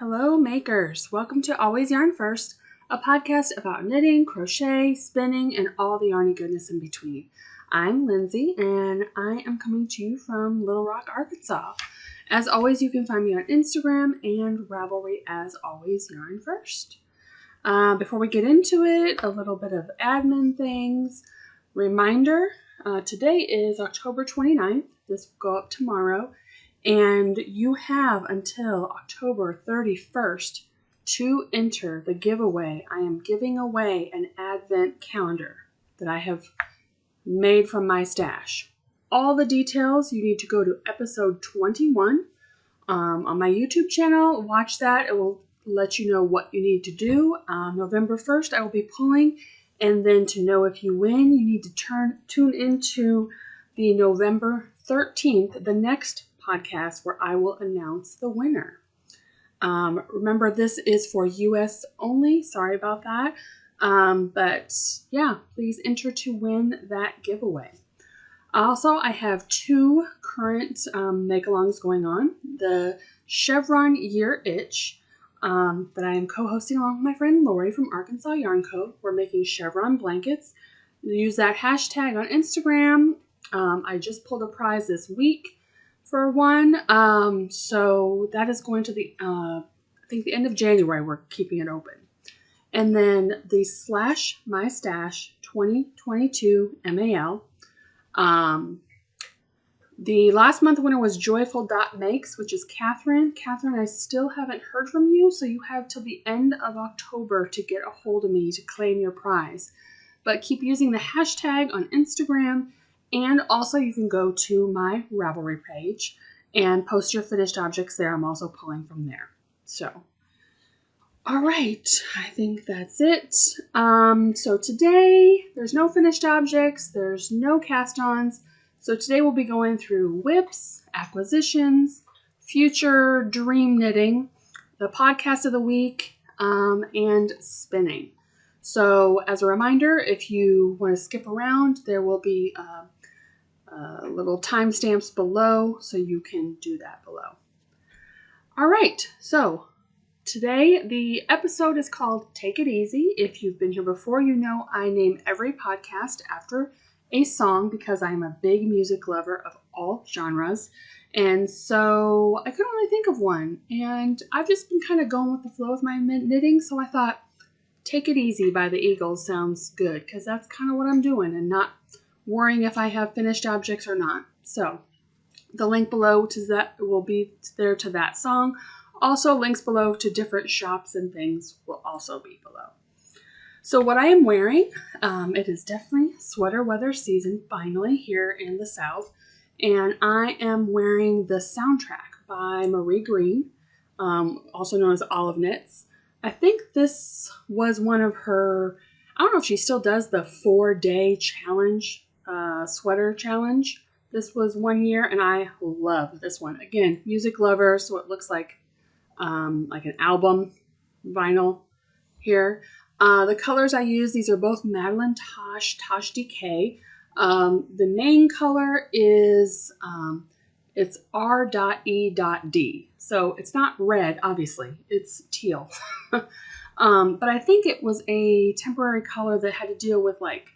Hello makers, welcome to Always Yarn First, a podcast about knitting, crochet, spinning, and all the yarny goodness in between. I'm Lindsay and I am coming to you from Little Rock, Arkansas. As always, you can find me on Instagram and Ravelry as Always Yarn First. Before we get into it, a little bit of admin things. Reminder, today is October 29th. This will go up tomorrow. And you have until October 31st to enter the giveaway. I am giving away an advent calendar that I have made from my stash. All the details, you need to go to episode 21 on my YouTube channel. Watch that. It will let you know what you need to do. November 1st, I will be pulling. And then to know if you win, you need to tune into the November 13th, the next podcast where I will announce the winner. Remember, this is for US only. Sorry about that. But yeah, please enter to win that giveaway. Also, I have two current make-alongs going on. The Chevron Year Itch that I am co-hosting along with my friend Lori from Arkansas Yarn Co. We're making Chevron blankets. Use that hashtag on Instagram. I just pulled a prize this week for one, so that is going to the, I think the end of January, we're keeping it open. And then the / My Stash 2022 MAL. The last month winner was Joyful.Makes, which is Catherine. Catherine, I still haven't heard from you, so you have till the end of October to get a hold of me to claim your prize. But keep using the hashtag on Instagram. And also you can go to my Ravelry page and post your finished objects there. I'm also pulling from there. So, all right, I think that's it. So today there's no finished objects. There's no cast-ons. So today we'll be going through whips, acquisitions, future dream knitting, the podcast of the week, and spinning. So as a reminder, if you want to skip around, there will be little timestamps below, so you can do that below. All right, so today the episode is called Take It Easy. If you've been here before, you know I name every podcast after a song because I'm a big music lover of all genres. And so I couldn't really think of one. And I've just been kind of going with the flow with my knitting, so I thought Take It Easy by the Eagles sounds good because that's kind of what I'm doing and not worrying if I have finished objects or not. So the link below to that will be there to that song. Also links below to different shops and things will also be below. So what I am wearing, it is definitely sweater weather season finally here in the South. And I am wearing the Soundtrack by Marie Green, also known as Olive Knits. I think this was one of her, I don't know if she still does the 4-day challenge, sweater challenge. This was one year and I love this one. Again, music lover, so it looks like an album vinyl here. The colors I use, these are both Madeline Tosh DK. The main color is, it's R.E.D. So it's not red, obviously, it's teal. But I think it was a temporary color that had to deal with like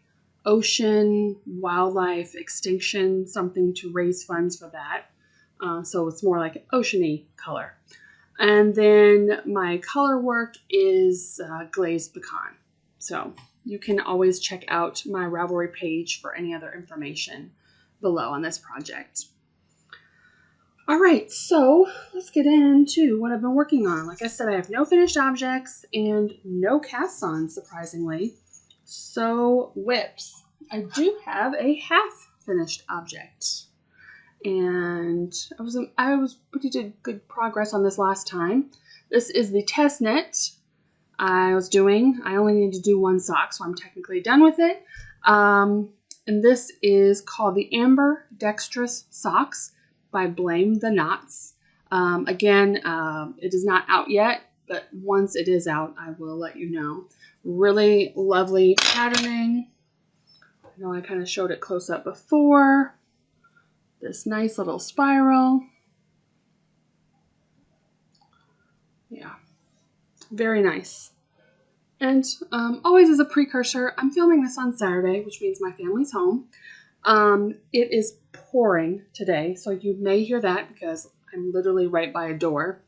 ocean, wildlife, extinction, something to raise funds for that. So it's more like an oceany color. And then my color work is glazed pecan. So you can always check out my Ravelry page for any other information below on this project. All right, so let's get into what I've been working on. Like I said, I have no finished objects and no casts-ons, surprisingly. So whips. I do have a half finished object. And we did good progress on this last time. This is the test knit I was doing. I only need to do one sock, so I'm technically done with it. And this is called the Amber-Dextrous Socks by Blame the Knots. Again, it is not out yet, but once it is out, I will let you know. Really lovely patterning. I know I kind of showed it close up before. This nice little spiral. Yeah. Very nice. And always as a precursor, I'm filming this on Saturday, which means my family's home. It is pouring today, so you may hear that because I'm literally right by a door.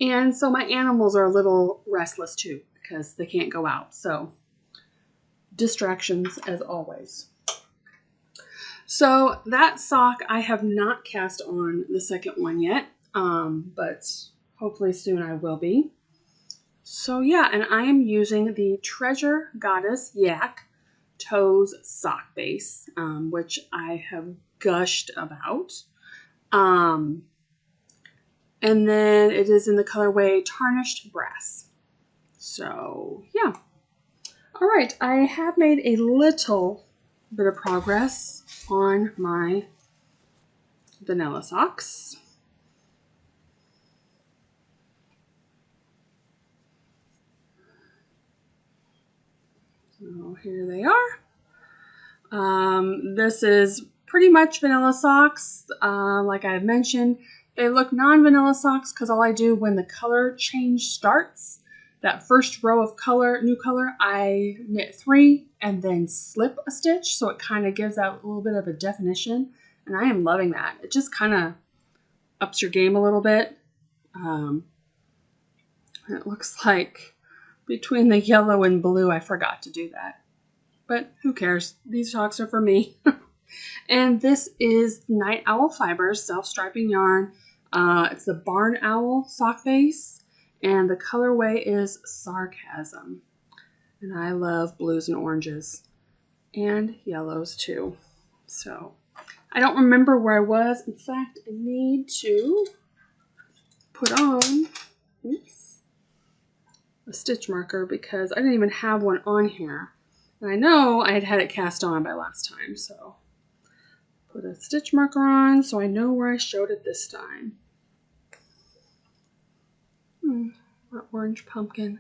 And so my animals are a little restless too because they can't go out. So distractions as always. So that sock I have not cast on the second one yet, but hopefully soon I will be. So yeah, and I am using the Treasure Goddess Yak Toes sock base, which I have gushed about. And then it is in the colorway Tarnished Brass. So yeah. All right, I have made a little bit of progress on my vanilla socks. So here they are. This is pretty much vanilla socks. Like I mentioned, they look non-vanilla socks because all I do when the color change starts, that first row of color, new color, I knit 3 and then slip a stitch. So it kind of gives that a little bit of a definition. And I am loving that. It just kind of ups your game a little bit. It looks like between the yellow and blue, I forgot to do that. But who cares? These socks are for me. And this is Night Owl Fibers self-striping yarn. It's the Barn Owl sock base. And the colorway is Sarcasm. And I love blues and oranges. And yellows too. So I don't remember where I was. In fact, I need to put on a stitch marker because I didn't even have one on here. And I know I had it cast on by last time. So put a stitch marker on so I know where I showed it this time. That orange pumpkin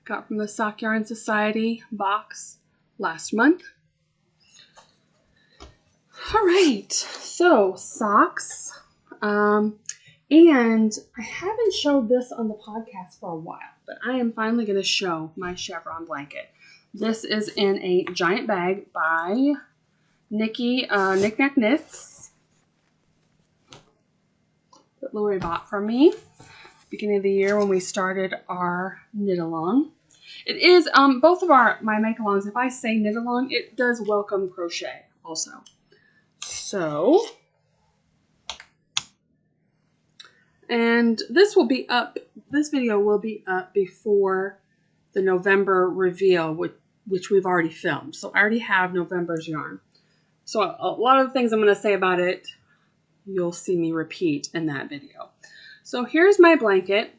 got from the Sock Yarn Society box last month. All right, so socks. And I haven't showed this on the podcast for a while, but I am finally going to show my Chevron blanket. This is in a giant bag by Nikki Knick Knack Knits that Lori bought from me beginning of the year when we started our knit along. It is both of my make alongs. If I say knit along, it does welcome crochet also. So, and this will be up. This video will be up before the November reveal, which we've already filmed. So I already have November's yarn. So a lot of the things I'm going to say about it, you'll see me repeat in that video. So here's my blanket.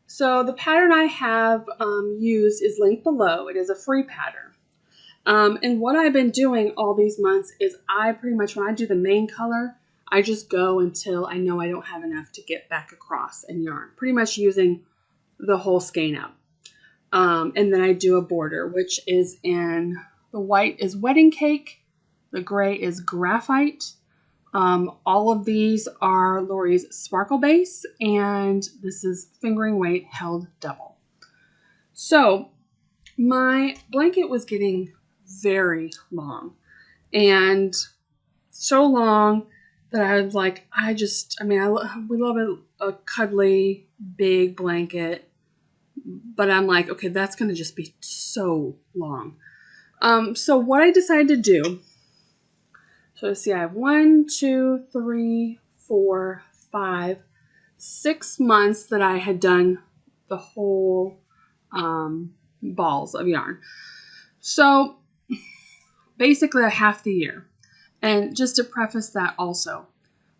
So the pattern I have used is linked below. It is a free pattern. And what I've been doing all these months is I pretty much, when I do the main color, I just go until I know I don't have enough to get back across and yarn. Pretty much using the whole skein up. And then I do a border, which is in, the white is Wedding Cake, the gray is Graphite. All of these are Lori's Sparkle Base, and this is Fingering Weight Held Double. So my blanket was getting very long, and so long that I was like, we love a cuddly, big blanket, but I'm like, okay, that's going to just be so long. So what I decided to do, so let's see, I have 1, 2, 3, 4, 5, 6 months that I had done the whole balls of yarn. So basically a half the year. And just to preface that also,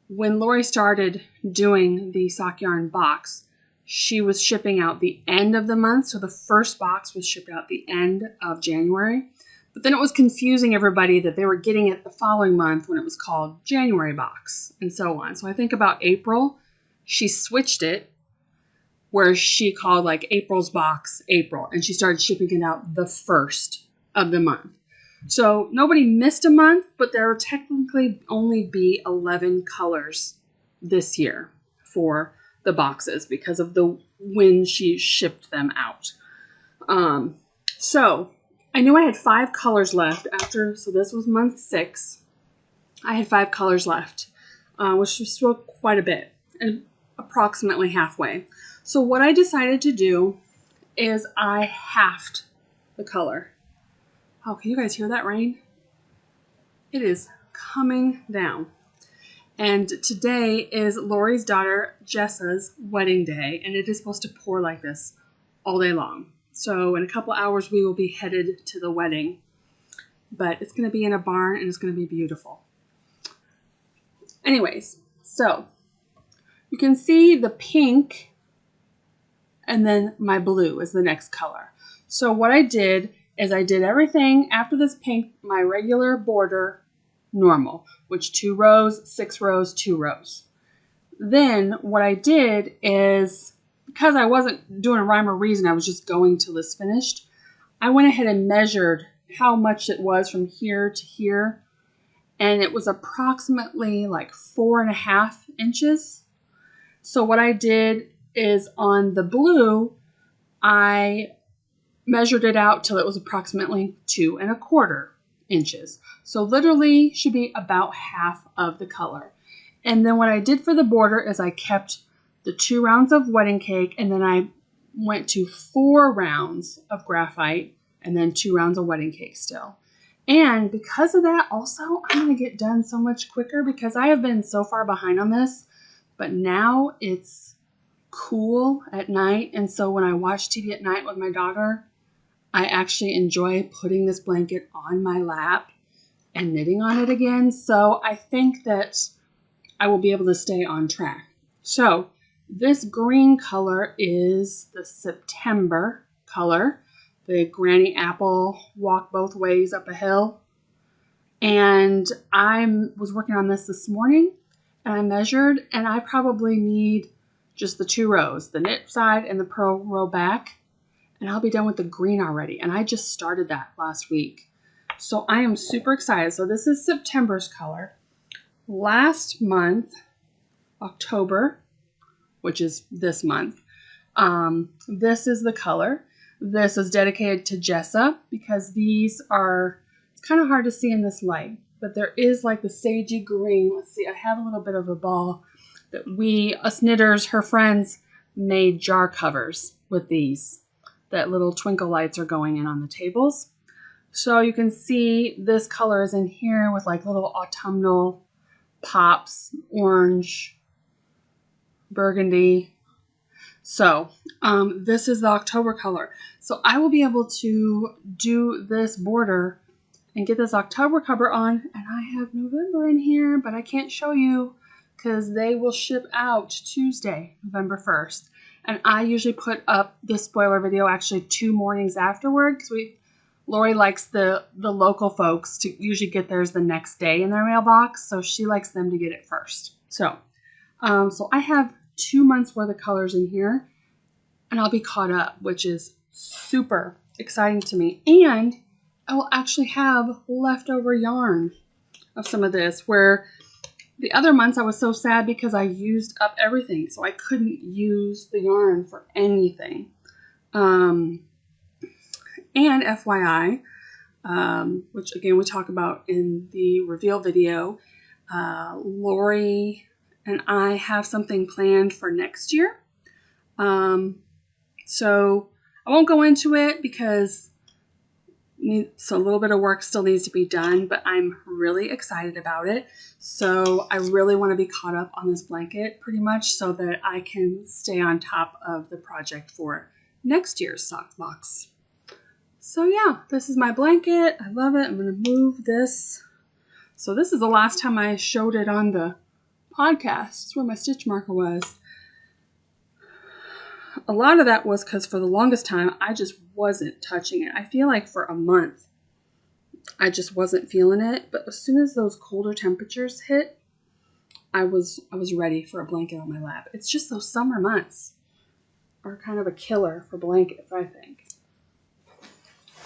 when Lori started doing the sock yarn box, she was shipping out the end of the month. So the first box was shipped out the end of January. But then it was confusing everybody that they were getting it the following month when it was called January box and so on. So I think about April, she switched it where she called like April's box April, and she started shipping it out the first of the month. So nobody missed a month, but there will technically only be 11 colors this year for the boxes because of the when she shipped them out. So I knew I had 5 colors left after, so this was month 6. I had 5 colors left, which was still quite a bit, and approximately halfway. So what I decided to do is I halved the color. Oh, can you guys hear that rain? It is coming down. And today is Lori's daughter Jessa's wedding day, and it is supposed to pour like this all day long. So in a couple hours we will be headed to the wedding, but it's going to be in a barn and it's going to be beautiful. Anyways, so you can see the pink and then my blue is the next color. So what I did is I did everything after this pink, my regular border, normal, which 2 rows, 6 rows, 2 rows. Then what I did is, because I wasn't doing a rhyme or reason, I was just going till this finished, I went ahead and measured how much it was from here to here, and it was approximately like 4.5 inches. So what I did is on the blue, I measured it out till it was approximately 2.25 inches. So literally should be about half of the color. And then what I did for the border is I kept the 2 rounds of wedding cake, and then I went to 4 rounds of graphite and then 2 rounds of wedding cake still. And because of that, also, I'm going to get done so much quicker because I have been so far behind on this, but now it's cool at night. And so when I watch TV at night with my daughter, I actually enjoy putting this blanket on my lap and knitting on it again. So I think that I will be able to stay on track. So this green color is the September color, the Granny Apple Walk Both Ways Up a Hill. And I was working on this morning and I measured, and I probably need just the 2 rows, the knit side and the purl row back. And I'll be done with the green already. And I just started that last week. So I am super excited. So this is September's color. Last month, October, which is this month, this is the color. This is dedicated to Jessa because these are, it's kind of hard to see in this light, but there is like the sagey green. Let's see, I have a little bit of a ball that us knitters, her friends, made jar covers with these. That little twinkle lights are going in on the tables. So you can see this color is in here with like little autumnal pops, orange, burgundy. So this is the October color. So I will be able to do this border and get this October cover on. And I have November in here, but I can't show you because they will ship out Tuesday, November 1st. And I usually put up this spoiler video actually 2 mornings afterward because Lori likes the local folks to usually get theirs the next day in their mailbox. So she likes them to get it first. So I have 2 months worth of colors in here and I'll be caught up, which is super exciting to me. And I will actually have leftover yarn of some of this, where the other months I was so sad because I used up everything. So I couldn't use the yarn for anything. And FYI, which again we talk about in the reveal video, Lori and I have something planned for next year. So I won't go into it because so a little bit of work still needs to be done, but I'm really excited about it. So I really want to be caught up on this blanket pretty much so that I can stay on top of the project for next year's sock box. So yeah, this is my blanket. I love it. I'm going to move this. So this is the last time I showed it on the podcast. It's where my stitch marker was. A lot of that was because for the longest time, I just wasn't touching it. I feel like for a month, I just wasn't feeling it. But as soon as those colder temperatures hit, I was ready for a blanket on my lap. It's just those summer months are kind of a killer for blankets, I think.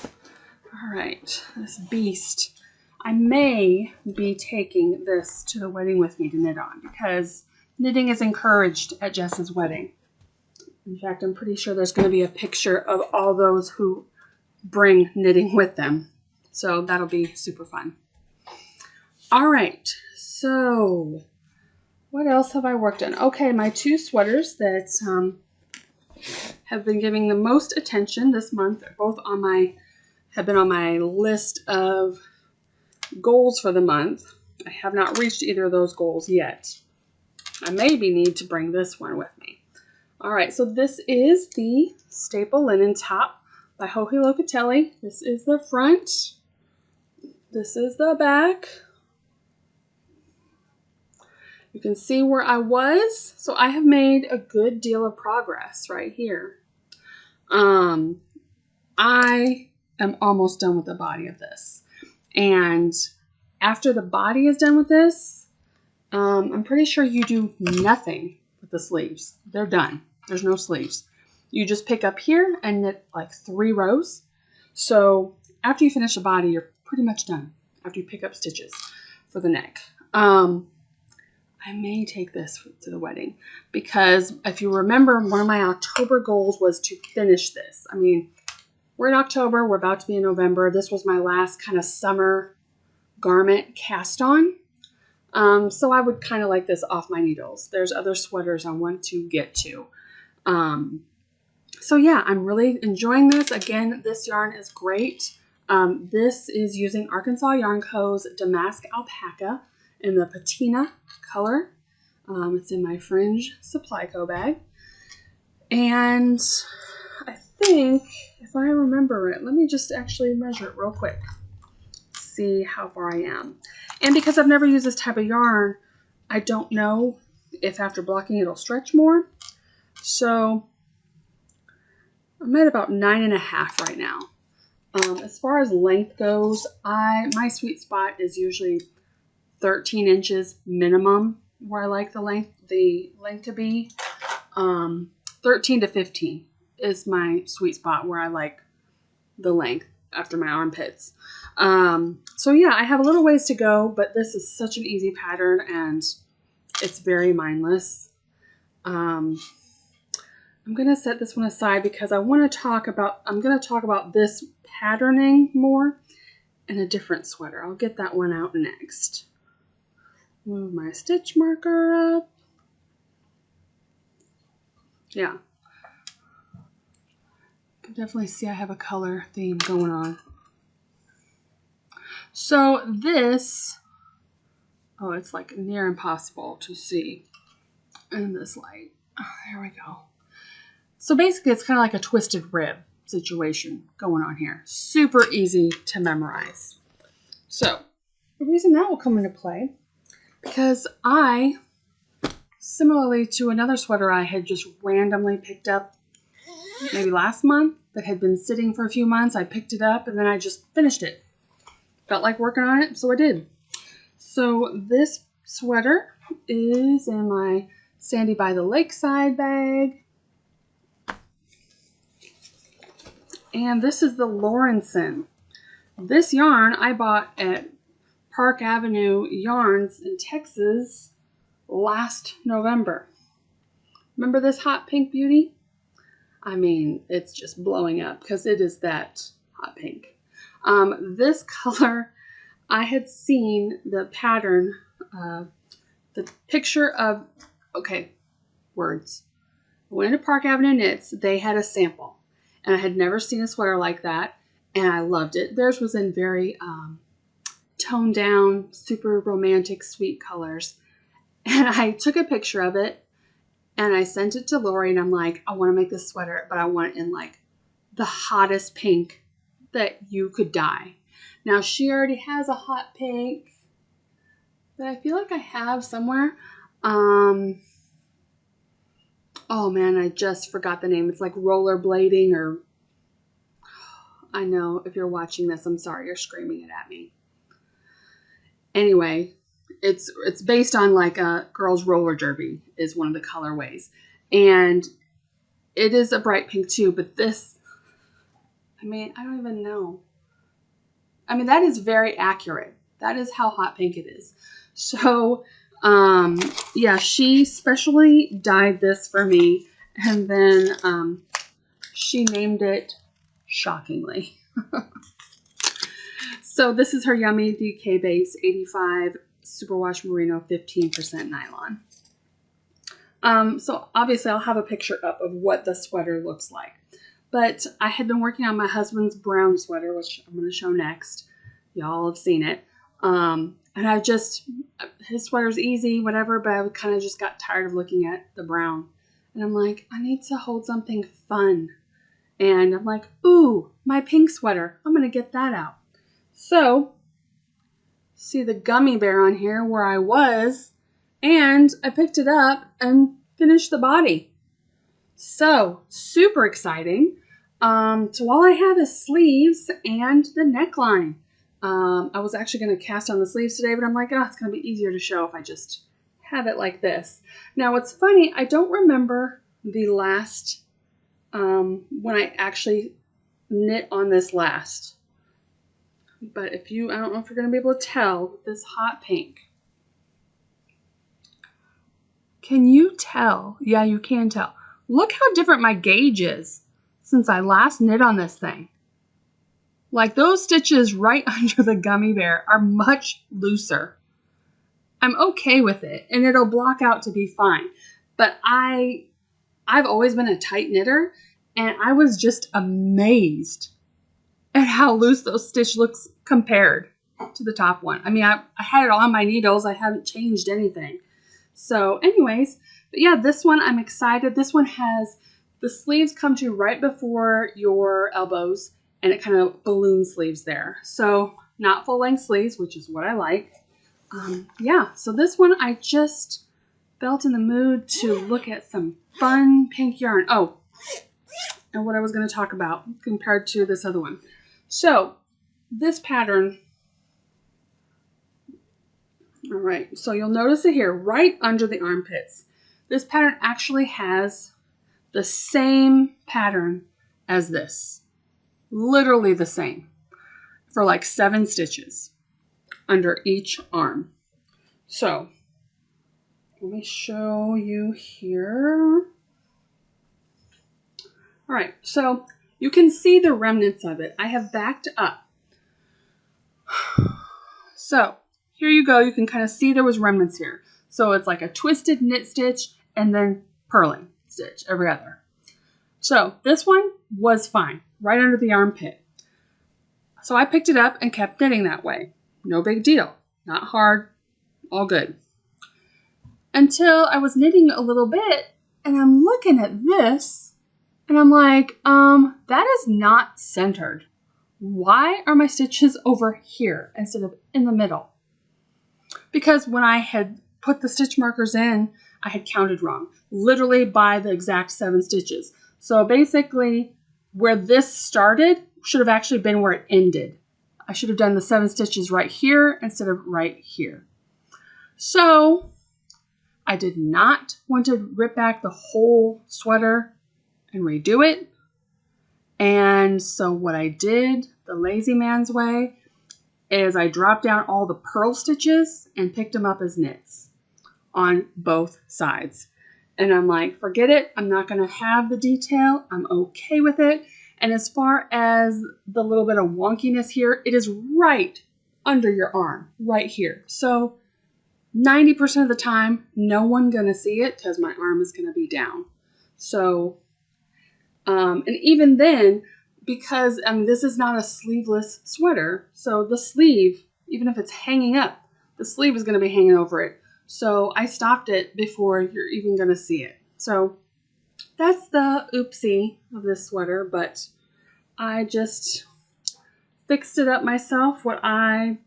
All right, this beast. I may be taking this to the wedding with me to knit on because Knitting is encouraged at Jess's wedding. In fact, I'm pretty sure there's going to be a picture of all those who bring knitting with them. So that'll be super fun. All right, so what else have I worked on? Okay, my 2 sweaters that have been giving the most attention this month, both have been on my list of goals for the month. I have not reached either of those goals yet. I maybe need to bring this one with me. All right, so this is the staple linen top by Joji Locatelli. This is the front. This is the back. You can see where I was. So I have made a good deal of progress right here. I am almost done with the body of this. And after the body is done with this, I'm pretty sure you do nothing with the sleeves. They're done. There's no sleeves. You just pick up here and knit like 3 rows. So after you finish the body, you're pretty much done after you pick up stitches for the neck. I may take this to the wedding because if you remember, one of my October goals was to finish this. I mean, we're in October. We're about to be in November. This was my last kind of summer garment cast on. So I would kind of like this off my needles. There's other sweaters I want to get to. So yeah, I'm really enjoying this. Again, this yarn is great. This is using Arkansas Yarn Co.'s Damask Alpaca in the Patina color. It's in my Fringe Supply Co. bag. And I think, if I remember it, let me just actually measure it real quick. See how far I am. And because I've never used this type of yarn, I don't know if after blocking it'll stretch more. So I'm at about 9.5 right now. As far as length goes, my sweet spot is usually 13 inches minimum where I like the length to be. 13 to 15 is my sweet spot where I like the length after my armpits. So yeah, I have a little ways to go, but this is such an easy pattern and it's very mindless. I'm going to set this one aside because I'm going to talk about this patterning more in a different sweater. I'll get that one out next. Move my stitch marker up. Yeah. You can definitely see I have a color theme going on. So this, oh, it's like near impossible to see in this light. Oh, there we go. So basically it's kind of like a twisted rib situation going on here. Super easy to memorize. So the reason that will come into play, because I, similarly to another sweater I had just randomly picked up maybe last month that had been sitting for a few months, I picked it up and then I just finished it. Felt like working on it, so I did. So this sweater is in my Sandy by the Lakeside bag. And this is the Lawrenson. This yarn I bought at Park Avenue Yarns in Texas last November. Remember this hot pink beauty? I mean, it's just blowing up because it is that hot pink. This color, I had seen the pattern, the picture of, okay, words. I went into Park Avenue Knits. They had a sample. And I had never seen a sweater like that. And I loved it. Theirs was in very toned down, super romantic, sweet colors. And I took a picture of it. And I sent it to Lori. And I'm like, I want to make this sweater. But I want it in like the hottest pink that you could dye. Now she already has a hot pink that I feel like I have somewhere. Oh man, I just forgot the name. It's like rollerblading or, I know if you're watching this, I'm sorry, you're screaming it at me. Anyway, it's based on like a girl's roller derby is one of the colorways. And it is a bright pink too, but this, I mean, I don't even know. I mean, that is very accurate. That is how hot pink it is. So Yeah, she specially dyed this for me, and then she named it shockingly. So this is her Yummy DK Base 85 Superwash Merino 15% nylon. So obviously I'll have a picture up of what the sweater looks like. But I had been working on my husband's brown sweater, which I'm going to show next. Y'all have seen it. And his sweater's easy, whatever, but I kind of just got tired of looking at the brown. And I'm like, I need to hold something fun. And I'm like, ooh, my pink sweater. I'm going to get that out. So, see the gummy bear on here where I was, and I picked it up and finished the body. So, super exciting. So all I have is sleeves and the neckline. I was actually going to cast on the sleeves today, but I'm like, oh, it's going to be easier to show if I just have it like this. Now, what's funny, I don't remember the last, when I actually knit on this last. But I don't know if you're going to be able to tell this hot pink. Can you tell? Yeah, you can tell. Look how different my gauge is since I last knit on this thing. Like those stitches right under the gummy bear are much looser. I'm okay with it, and it'll block out to be fine. But I've always been a tight knitter, and I was just amazed at how loose those stitch looks compared to the top one. I mean, I had it on my needles. I haven't changed anything. So anyways, but yeah, this one I'm excited. This one has the sleeves come to right before your elbows, and it kind of balloon sleeves there. So not full length sleeves, which is what I like. Yeah, so this one I just felt in the mood to look at some fun pink yarn. Oh, and what I was going to talk about compared to this other one. So this pattern, all right, so you'll notice it here right under the armpits. This pattern actually has the same pattern as this. Literally the same for like 7 stitches under each arm. So let me show you here. All right, so you can see the remnants of it. I have backed up. So here you go. You can kind of see there was remnants here. So it's like a twisted knit stitch and then purling stitch every other. So this one was fine, right under the armpit. So I picked it up and kept knitting that way. No big deal. Not hard. All good. Until I was knitting a little bit and I'm looking at this and I'm like, that is not centered. Why are my stitches over here instead of in the middle? Because when I had put the stitch markers in, I had counted wrong, literally by the exact 7 stitches. So basically where this started should have actually been where it ended. I should have done the 7 stitches right here instead of right here. So I did not want to rip back the whole sweater and redo it. And so what I did, the lazy man's way, is I dropped down all the purl stitches and picked them up as knits on both sides. And I'm like, forget it. I'm not going to have the detail. I'm okay with it. And as far as the little bit of wonkiness here, it is right under your arm, right here. So 90% of the time, no one's going to see it because my arm is going to be down. So, and even then, because this is not a sleeveless sweater, so the sleeve, even if it's hanging up, the sleeve is going to be hanging over it. So I stopped it before you're even going to see it. So that's the oopsie of this sweater, but I just fixed it up myself, what I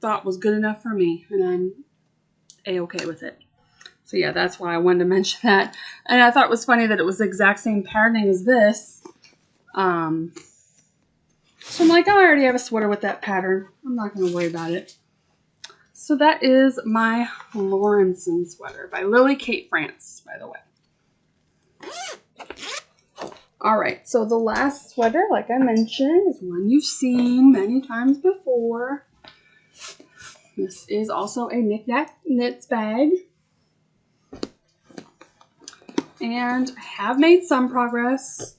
thought was good enough for me, and I'm A-okay with it. So yeah, that's why I wanted to mention that. And I thought it was funny that it was the exact same patterning as this. So I'm like, oh, I already have a sweater with that pattern. I'm not going to worry about it. So that is my Lawrenson sweater by Lily Kate France, by the way. All right, so the last sweater, like I mentioned, is one you've seen many times before. This is also a Knick-Knack Knits bag. And I have made some progress.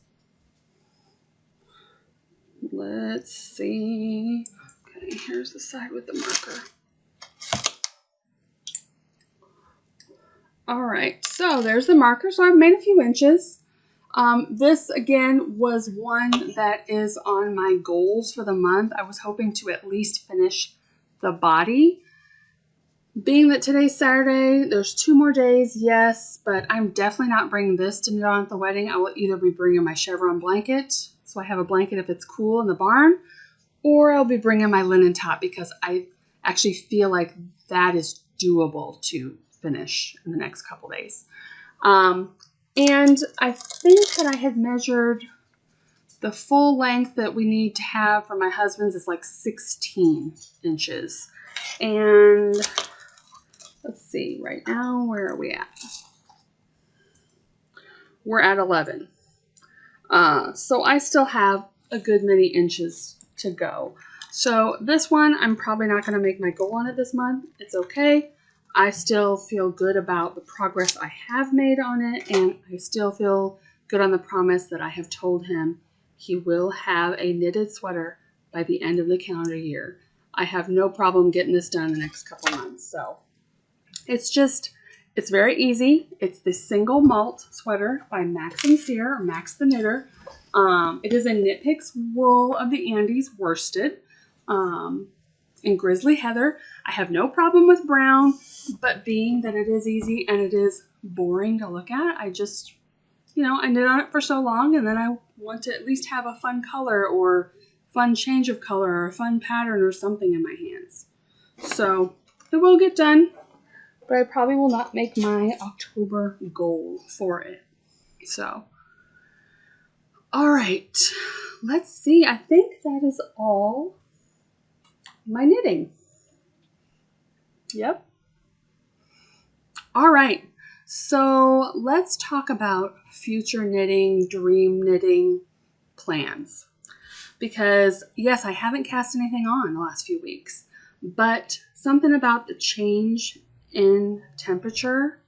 Let's see. Okay, here's the side with the marker. All right, so there's the marker. So I've made a few inches. This, again, was one that is on my goals for the month. I was hoping to at least finish the body. Being that today's Saturday, there's 2 more days, yes, but I'm definitely not bringing this to knit on at the wedding. I will either be bringing my Chevron blanket, so I have a blanket if it's cool in the barn, or I'll be bringing my linen top because I actually feel like that is doable to finish in the next couple days. And I think that I had measured the full length that we need to have for my husband's is like 16 inches. And let's see, right now, where are we at? We're at 11. So I still have a good many inches to go. So this one, I'm probably not going to make my goal on it this month. It's okay. I still feel good about the progress I have made on it, and I still feel good on the promise that I have told him he will have a knitted sweater by the end of the calendar year. I have no problem getting this done in the next couple months. So it's very easy. It's the single malt sweater by Maxim or Max the Knitter. It is a Knit Picks Wool of the Andes worsted in Grizzly Heather. I have no problem with brown, but being that it is easy and it is boring to look at, I just, I knit on it for so long, and then I want to at least have a fun color or fun change of color or a fun pattern or something in my hands. So it will get done, but I probably will not make my October goal for it. So, all right, let's see. I think that is all my knitting. Yep. All right, so let's talk about future knitting, dream knitting plans. Because yes, I haven't cast anything on the last few weeks, but something about the change in temperature,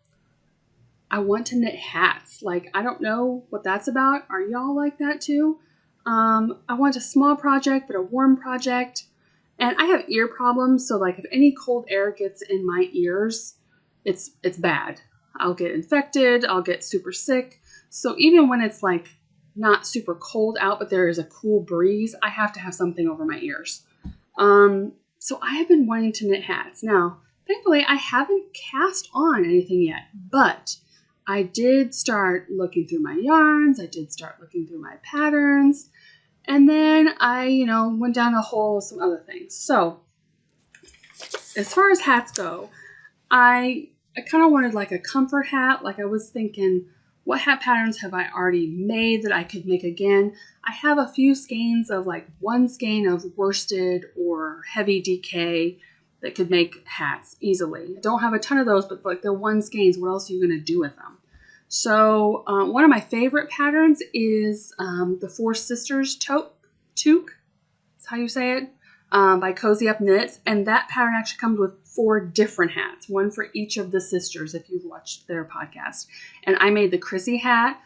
I want to knit hats. Like, I don't know what that's about. Are y'all like that too? I want a small project, but a warm project. And I have ear problems, so like if any cold air gets in my ears, it's bad. I'll get infected, I'll get super sick. So even when it's like not super cold out, but there is a cool breeze, I have to have something over my ears. So I have been wanting to knit hats. Now, thankfully, I haven't cast on anything yet, but I did start looking through my yarns. I did start looking through my patterns. And then I, went down a hole of some other things. So as far as hats go, I kind of wanted like a comfort hat. Like I was thinking, what hat patterns have I already made that I could make again? I have a few skeins of like one skein of worsted or heavy DK that could make hats easily. I don't have a ton of those, but like they're one skeins. What else are you going to do with them? So one of my favorite patterns is the Four Sisters toque. That's how you say it, by Cozy Up Knits. And that pattern actually comes with 4 different hats, one for each of the sisters if you've watched their podcast. And I made the Chrissy hat,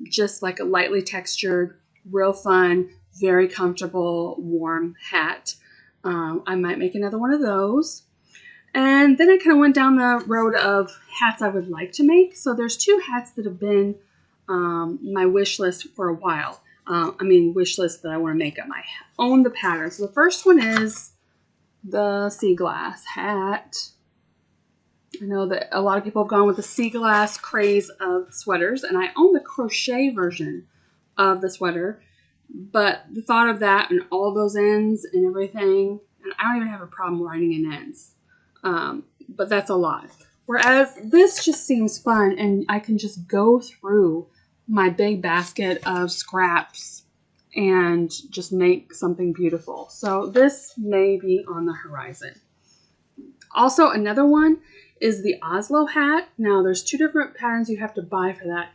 just like a lightly textured, real fun, very comfortable, warm hat. I might make another one of those. And then I kind of went down the road of hats I would like to make. So there's 2 hats that have been my wish list for a while. Wish list that I want to make up. I own the pattern. So the first one is the sea glass hat. I know that a lot of people have gone with the sea glass craze of sweaters, and I own the crochet version of the sweater. But the thought of that and all those ends and everything, and I don't even have a problem lining in ends. But that's a lot. Whereas this just seems fun, and I can just go through my big basket of scraps and just make something beautiful. So this may be on the horizon. Also, another one is the Oslo hat. Now, there's 2 different patterns you have to buy for that.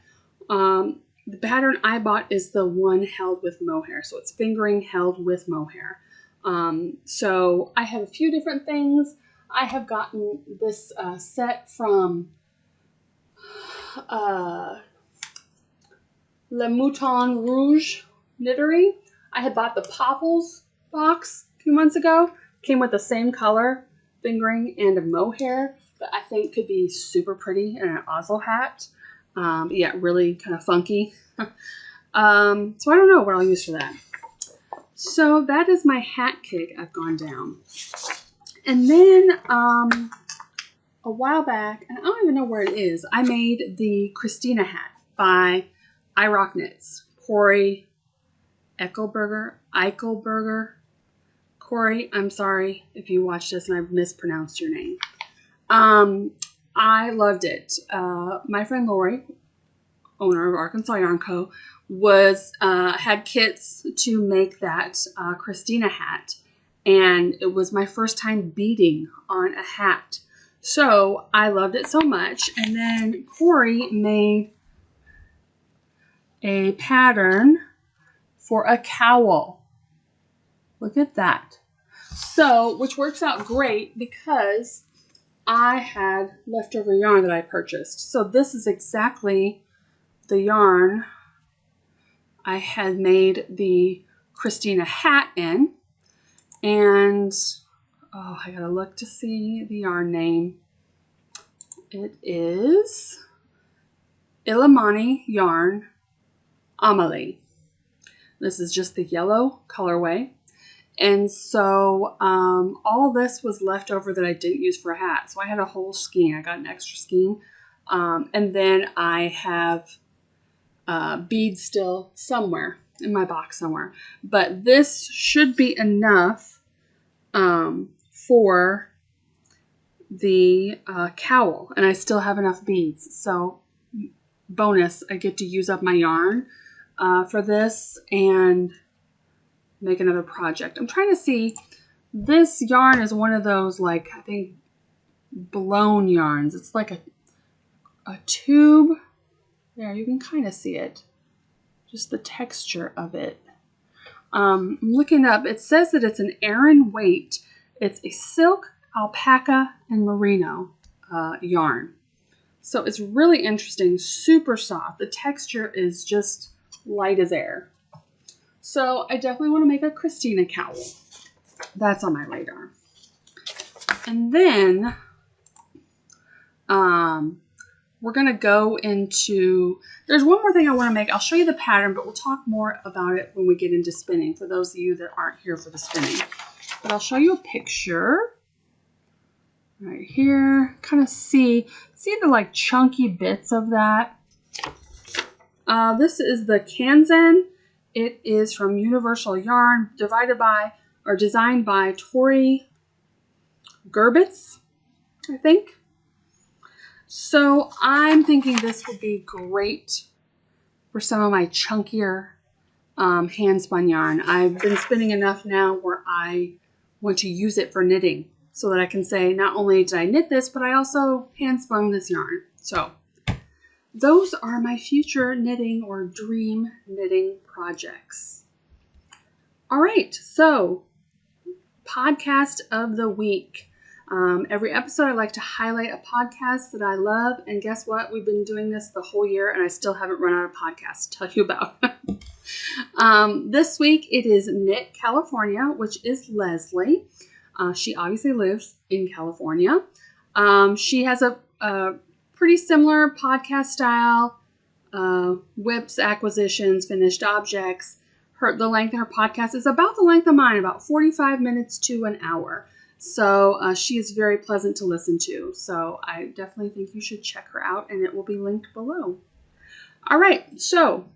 The pattern I bought is the one held with mohair. So it's fingering held with mohair. So I have a few different things. I have gotten this set from Le Mouton Rouge Knittery. I had bought the Popples box a few months ago. Came with the same color fingering and a mohair that I think could be super pretty in an Oslo hat. Yeah, really kind of funky. So I don't know what I'll use for that. So that is my hat cake I've gone down. And then a while back, and I don't even know where it is, I made the Christina hat by I Rock Knits. Corey Eichelberger. Corey, I'm sorry if you watched this and I've mispronounced your name. I loved it. My friend Lori, owner of Arkansas Yarn Co., had kits to make that Christina hat, and it was my first time beading on a hat. So I loved it so much. And then Corey made a pattern for a cowl. Look at that. So, which works out great because I had leftover yarn that I purchased. So this is exactly the yarn I had made the Christina hat in. And, oh, I gotta look to see the yarn name. It is Illimani Yarn Amelie. This is just the yellow colorway. And so all this was left over that I didn't use for a hat. So I had a whole skein. I got an extra skein. And then I have beads still somewhere in my box somewhere. But this should be enough for the cowl. And I still have enough beads. So bonus, I get to use up my yarn for this and make another project. I'm trying to see, this yarn is one of those, like, I think blown yarns. It's like a tube. There, you can kind of see it. Just the texture of it. I'm looking up. It says that it's an Aran weight. It's a silk, alpaca, and merino yarn. So it's really interesting. Super soft. The texture is just light as air. So I definitely want to make a Christina cowl. That's on my radar. And then we're going to go into, there's one more thing I want to make. I'll show you the pattern, but we'll talk more about it when we get into spinning for those of you that aren't here for the spinning. But I'll show you a picture right here. Kind of see the like chunky bits of that. This is the Kanzen. It is from Universal Yarn, designed by Tori Gerbitz, I think. So I'm thinking this would be great for some of my chunkier hand spun yarn. I've been spinning enough now where I want to use it for knitting so that I can say not only did I knit this, but I also hand spun this yarn. So those are my future knitting or dream knitting projects. All right, so podcast of the week. Every episode I like to highlight a podcast that I love, and guess what? We've been doing this the whole year and I still haven't run out of podcasts to tell you about. This week it is Knit California, which is Leslie. She obviously lives in California. She has a pretty similar podcast style, whips, acquisitions, finished objects. The length of her podcast is about the length of mine, about 45 minutes to an hour. So she is very pleasant to listen to. So I definitely think you should check her out, and it will be linked below. All right, so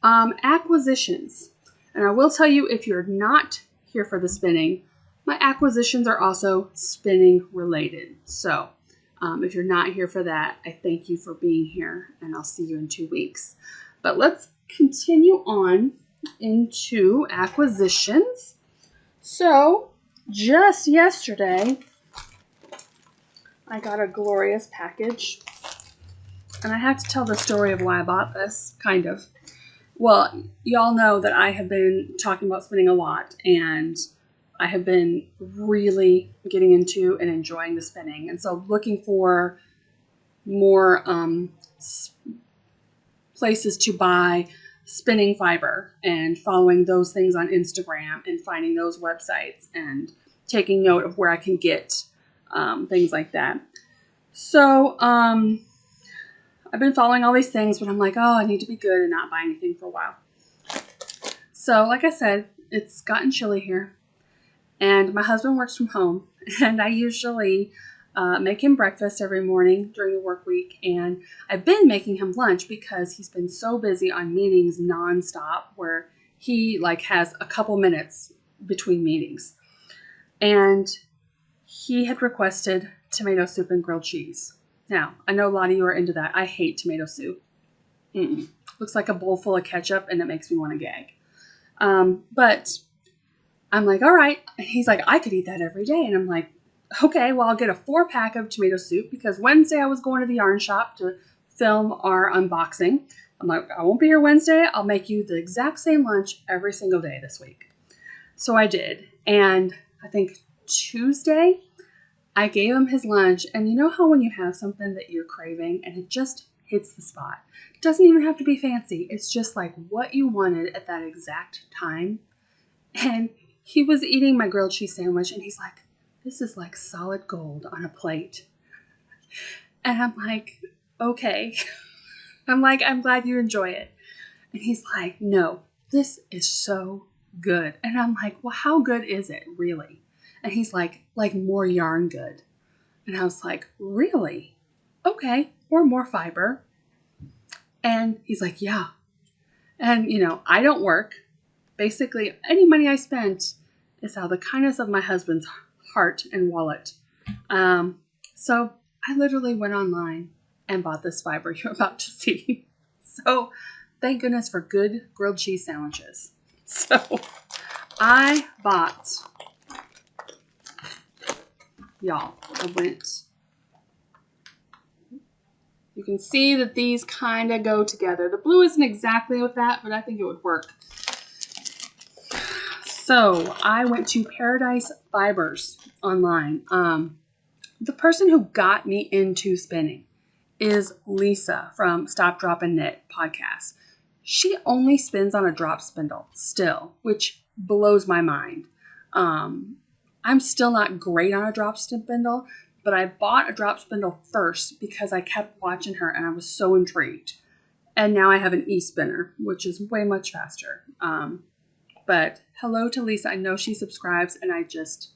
acquisitions. And I will tell you, if you're not here for the spinning, my acquisitions are also spinning related. So if you're not here for that, I thank you for being here, and I'll see you in 2 weeks. But let's continue on into acquisitions. So just yesterday, I got a glorious package, and I have to tell the story of why I bought this, kind of. Well, y'all know that I have been talking about spinning a lot, and I have been really getting into and enjoying the spinning. And so looking for more places to buy spinning fiber and following those things on Instagram and finding those websites and taking note of where I can get things like that. So I've been following all these things, but I'm like, oh, I need to be good and not buy anything for a while. So like I said, it's gotten chilly here, and my husband works from home, and I usually make him breakfast every morning during the work week, and I've been making him lunch because he's been so busy on meetings nonstop where he like has a couple minutes between meetings. And he had requested tomato soup and grilled cheese. Now, I know a lot of you are into that. I hate tomato soup. Looks like a bowl full of ketchup, and it makes me want to gag. But I'm like, all right. He's like, I could eat that every day. And I'm like, okay, well, I'll get a 4-pack of tomato soup because Wednesday I was going to the yarn shop to film our unboxing. I'm like, I won't be here Wednesday. I'll make you the exact same lunch every single day this week. So I did. And I think Tuesday, I gave him his lunch. And you know how when you have something that you're craving and it just hits the spot? It doesn't even have to be fancy. It's just like what you wanted at that exact time. And he was eating my grilled cheese sandwich and he's like, this is like solid gold on a plate. And I'm like, okay. I'm like, I'm glad you enjoy it. And he's like, no, this is so good. And I'm like, well, how good is it really? And he's like more yarn good. And I was like, really? Okay. Or more fiber. And he's like, yeah. And, you know, I don't work. Basically, any money I spent is out of the kindness of my husband's heart and wallet. So I literally went online and bought this fiber you're about to see. So thank goodness for good grilled cheese sandwiches. So I bought, y'all, you can see that these kind of go together. The blue isn't exactly with that, but I think it would work. So I went to Paradise Fibers online. The person who got me into spinning is Lisa from Stop, Drop, and Knit podcast. She only spins on a drop spindle still, which blows my mind. I'm still not great on a drop spindle, but I bought a drop spindle first because I kept watching her and I was so intrigued. And now I have an e-spinner, which is way much faster. But hello to Lisa. I know she subscribes and I just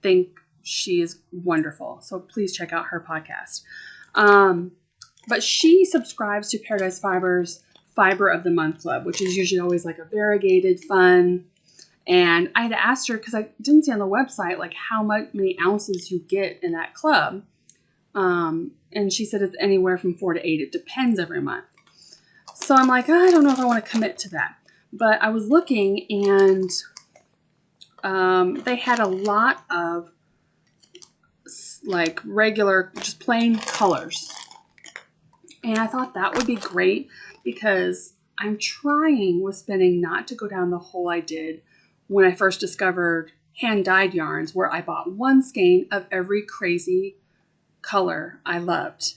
think she is wonderful. So please check out her podcast. But she subscribes to Paradise Fibers Fiber of the Month Club, which is usually always like a variegated, fun. And I had asked her because I didn't see on the website like how many ounces you get in that club. And she said it's anywhere from 4 to 8. It depends every month. So I'm like, I don't know if I want to commit to that. But I was looking and they had a lot of like regular, just plain colors. And I thought that would be great because I'm trying with spinning not to go down the hole I did when I first discovered hand-dyed yarns, where I bought one skein of every crazy color I loved.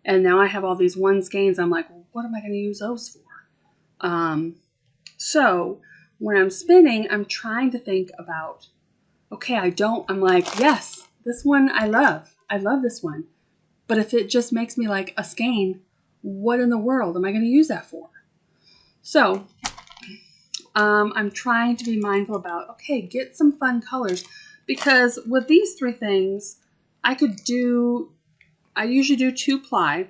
And now I have all these one skeins. I'm like, well, what am I going to use those for? So when I'm spinning, I'm trying to think about, okay, I'm like, yes, this one I love. I love this one. But if it just makes me like a skein, what in the world am I going to use that for? So I'm trying to be mindful about, okay, get some fun colors. Because with these 3 things, I usually do 2 ply.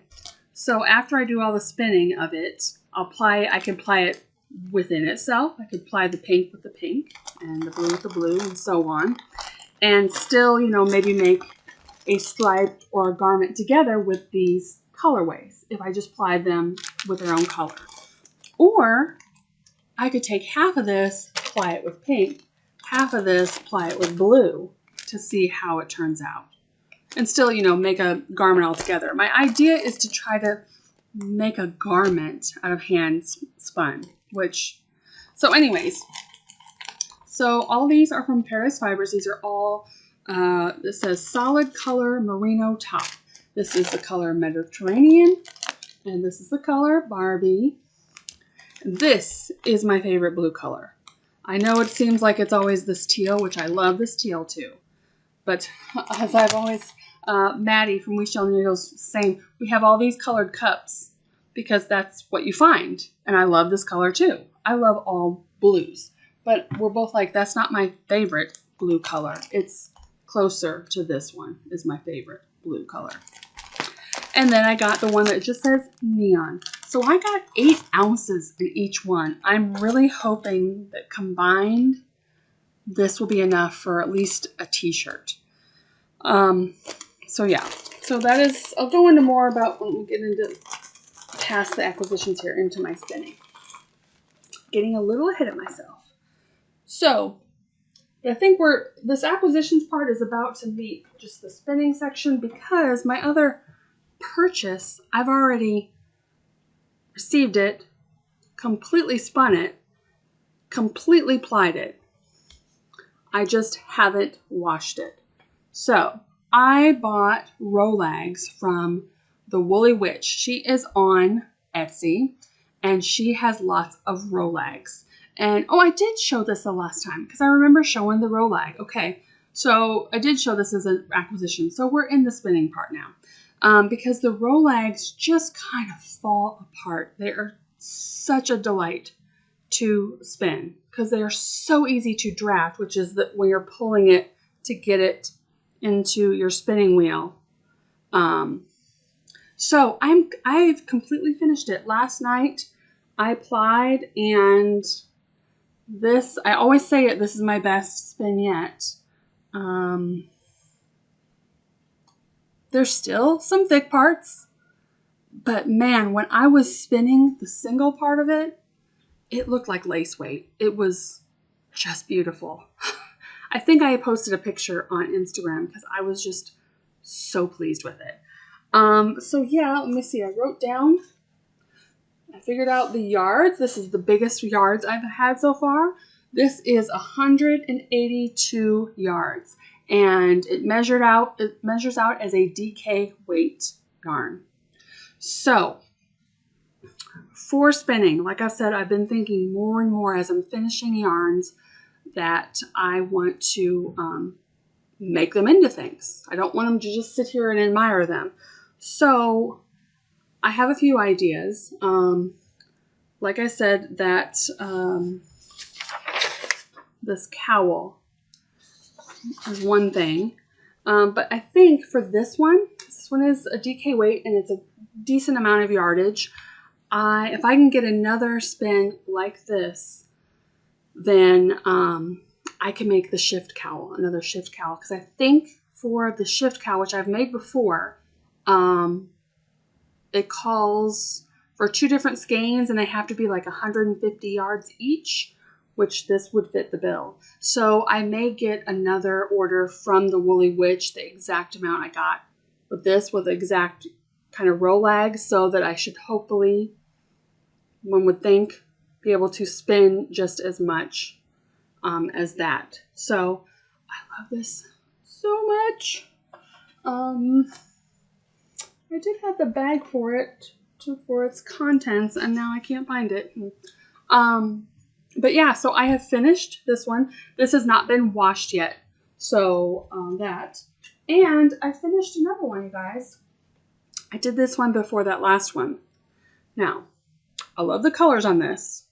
So after I do all the spinning of it, I can ply it within itself. I could ply the pink with the pink and the blue with the blue and so on. And still, you know, maybe make a stripe or a garment together with these colorways if I just ply them with their own color. Or I could take half of this, ply it with pink, half of this, ply it with blue to see how it turns out. And still, you know, make a garment all together. My idea is to try to make a garment out of hand spun, so anyways, So all these are from Paris Fibers. These are all, this says solid color merino top. This is the color Mediterranean, and this is the color Barbie. This is my favorite blue color. I know it seems like it's always this teal, which I love this teal too. But as I've always, Maddie from We Shall Needles saying, we have all these colored cups because that's what you find. And I love this color too. I love all blues. But we're both like, that's not my favorite blue color. It's closer to this one is my favorite blue color. And then I got the one that just says neon. So I got 8 ounces in each one. I'm really hoping that combined, this will be enough for at least a t-shirt. So yeah, so that is, I'll go into more about when we get into past the acquisitions here into my spinning. Getting a little ahead of myself. So I think this acquisitions part is about to meet just the spinning section because my other purchase, I've already received it, completely spun it, completely plied it. I just haven't washed it. So I bought Rolags from the Woolly Witch. She is on Etsy and she has lots of Rolags. And oh, I did show this the last time because I remember showing the Rolag. Okay, so I did show this as an acquisition. So we're in the spinning part now because the Rolags just kind of fall apart. They are such a delight to spin because they are so easy to draft, which is that when you're pulling it to get it into your spinning wheel. So I've completely finished it. Last night I plied, and this, I always say it, this is my best spin yet. There's still some thick parts, but man, when I was spinning the single part of it, it looked like lace weight. It was just beautiful. I think I posted a picture on Instagram because I was just so pleased with it. So yeah, let me see. I wrote down, I figured out the yards. This is the biggest yards I've had so far. This is 182 yards, and it measures out as a DK weight yarn. So for spinning, like I said, I've been thinking more and more as I'm finishing yarns that I want to make them into things. I don't want them to just sit here and admire them. So I have a few ideas. Like I said, that this cowl is one thing. But I think for this one is a DK weight and it's a decent amount of yardage. If I can get another spin like this, then I can make the shift cowl, another shift cowl. Because I think for the shift cowl, which I've made before, it calls for 2 different skeins and they have to be like 150 yards each, which this would fit the bill. So I may get another order from the Woolly Witch, the exact amount I got with this, with the exact kind of Rolag, so that I should hopefully, one would think, be able to spin just as much as that. So I love this so much. I did have the bag for it, for its contents, and now I can't find it. But yeah, so I have finished this one. This has not been washed yet, so that. And I finished another one, you guys. I did this one before that last one. Now, I love the colors on this.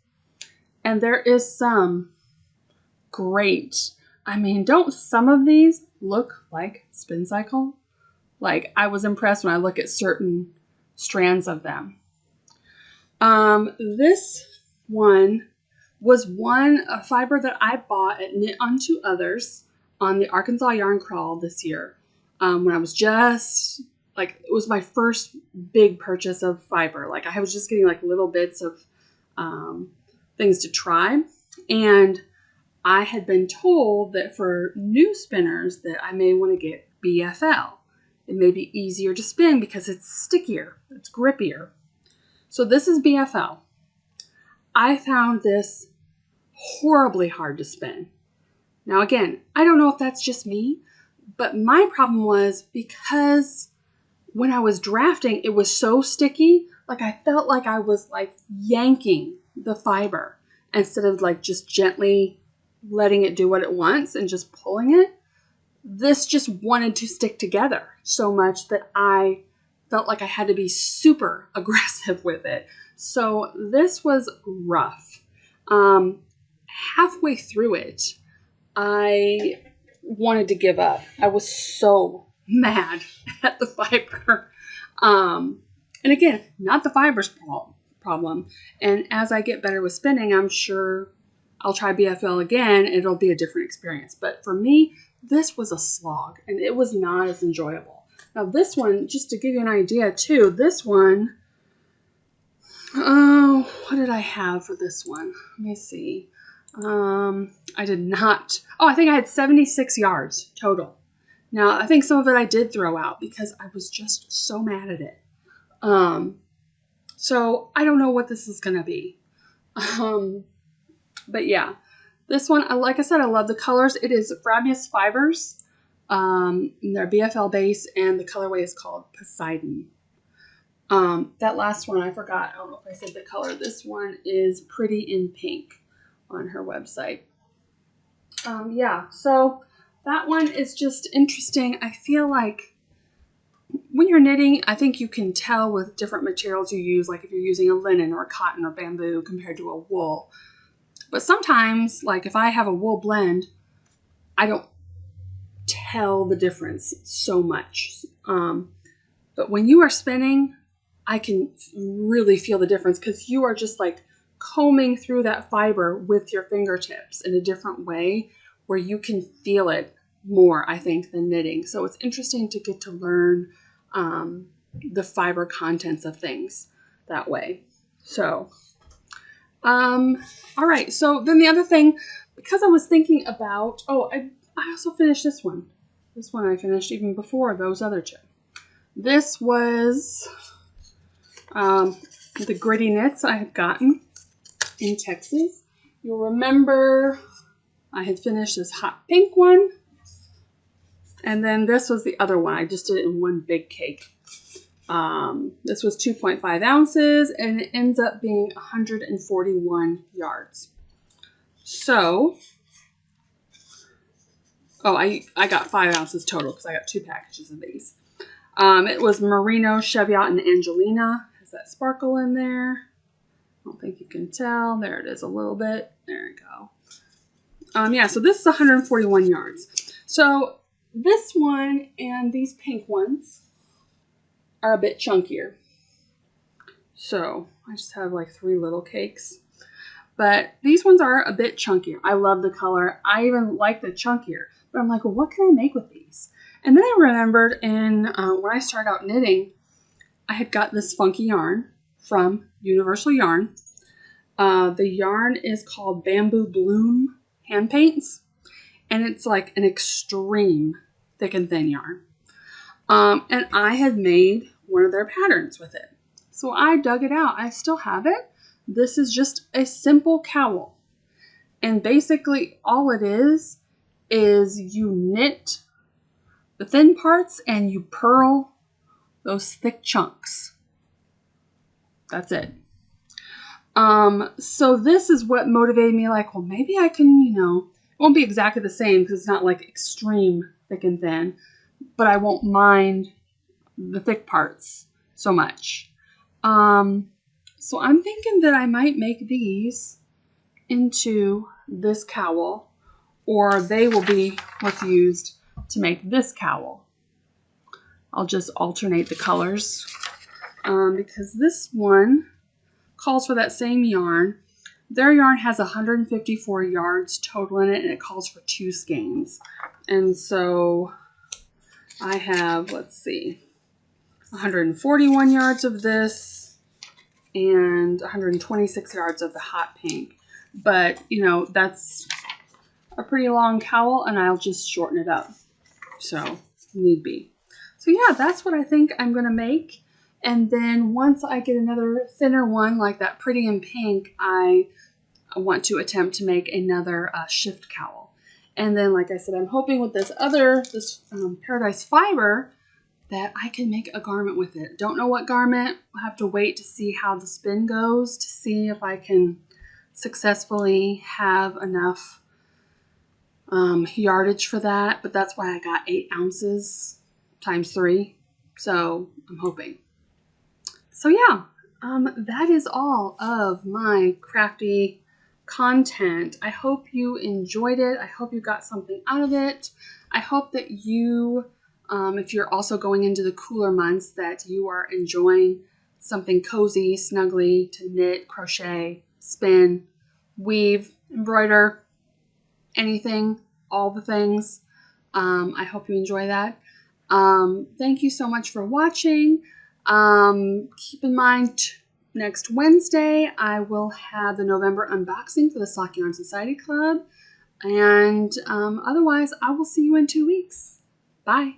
And there is some great, I mean, don't some of these look like Spin Cycle? Like, I was impressed when I look at certain strands of them. This one was a fiber that I bought at Knit Unto Others on the Arkansas Yarn Crawl this year. When I was just, like, it was my first big purchase of fiber. Like, I was just getting, like, little bits of things to try. And I had been told that for new spinners that I may want to get BFL. It may be easier to spin because it's stickier, it's grippier. So this is BFL. I found this horribly hard to spin. Now again, I don't know if that's just me, but my problem was because when I was drafting, it was so sticky. Like I felt like I was like yanking the fiber instead of like just gently letting it do what it wants and just pulling it. This just wanted to stick together so much that I felt like I had to be super aggressive with it. So this was rough. Halfway through it, I wanted to give up. I was so mad at the fiber. And again, not the fiber's problem. And as I get better with spinning, I'm sure I'll try BFL again. It'll be a different experience. But for me, this was a slog and it was not as enjoyable. Now this one, just to give you an idea too, this one, oh, what did I have for this one? Let me see. I did not, I think I had 76 yards total. Now, I think some of it I did throw out because I was just so mad at it. So I don't know what this is going to be. But yeah, this one, like I said, I love the colors. It is Frabnius Fibers. They're BFL base, and the colorway is called Poseidon. That last one, I forgot. I don't know if I said the color. This one is Pretty in Pink on her website. Yeah, so that one is just interesting. I feel like when you're knitting, I think you can tell with different materials you use, like if you're using a linen or a cotton or bamboo compared to a wool. But sometimes, like if I have a wool blend, I don't tell the difference so much. But when you are spinning, I can really feel the difference because you are just like combing through that fiber with your fingertips in a different way where you can feel it more, I think, than knitting. So it's interesting to get to learn the fiber contents of things that way. So, all right. So then the other thing, because I was thinking about, I also finished this one. This one I finished even before those other two. This was the Gritty Knits I had gotten in Texas. You'll remember I had finished this hot pink one. And then this was the other one. I just did it in one big cake. This was 2.5 ounces and it ends up being 141 yards. So, I got 5 ounces total because I got 2 packages of these. It was Merino, Cheviot, and Angelina. Has that sparkle in there? I don't think you can tell. There it is a little bit. There we go. Yeah, so this is 141 yards. So this one and these pink ones are a bit chunkier. So I just have like 3 little cakes. But these ones are a bit chunkier. I love the color. I even like the chunkier. But I'm like, well, what can I make with these? And then I remembered when I started out knitting, I had got this funky yarn from Universal Yarn. The yarn is called Bamboo Bloom Hand Paints. And it's like an extreme thick and thin yarn. And I had made one of their patterns with it. So I dug it out. I still have it. This is just a simple cowl. And basically all it is you knit the thin parts and you purl those thick chunks. That's it. So this is what motivated me, like, well, maybe I can, it won't be exactly the same because it's not like extreme thick and thin, but I won't mind the thick parts so much. So I'm thinking that I might make these into this cowl, or they will be what's used to make this cowl. I'll just alternate the colors because this one calls for that same yarn. Their yarn has 154 yards total in it, and it calls for 2 skeins. And so I have, 141 yards of this and 126 yards of the hot pink. But, that's a pretty long cowl, and I'll just shorten it up. So, need be. So yeah, that's what I think I'm going to make. And then once I get another thinner one like that Pretty in Pink, I want to attempt to make another shift cowl. And then, like I said, I'm hoping with this Paradise Fiber that I can make a garment with it. Don't know what garment. I'll have to wait to see how the spin goes to see if I can successfully have enough yardage for that. But that's why I got 8 ounces times 3. So I'm hoping. So yeah, that is all of my crafty content. I hope you enjoyed it. I hope you got something out of it. I hope that you, if you're also going into the cooler months, that you are enjoying something cozy, snuggly to knit, crochet, spin, weave, embroider, anything, all the things. I hope you enjoy that. Thank you so much for watching. Keep in mind, next Wednesday, I will have the November unboxing for the Sock Yarn Society Club. And otherwise, I will see you in 2 weeks. Bye.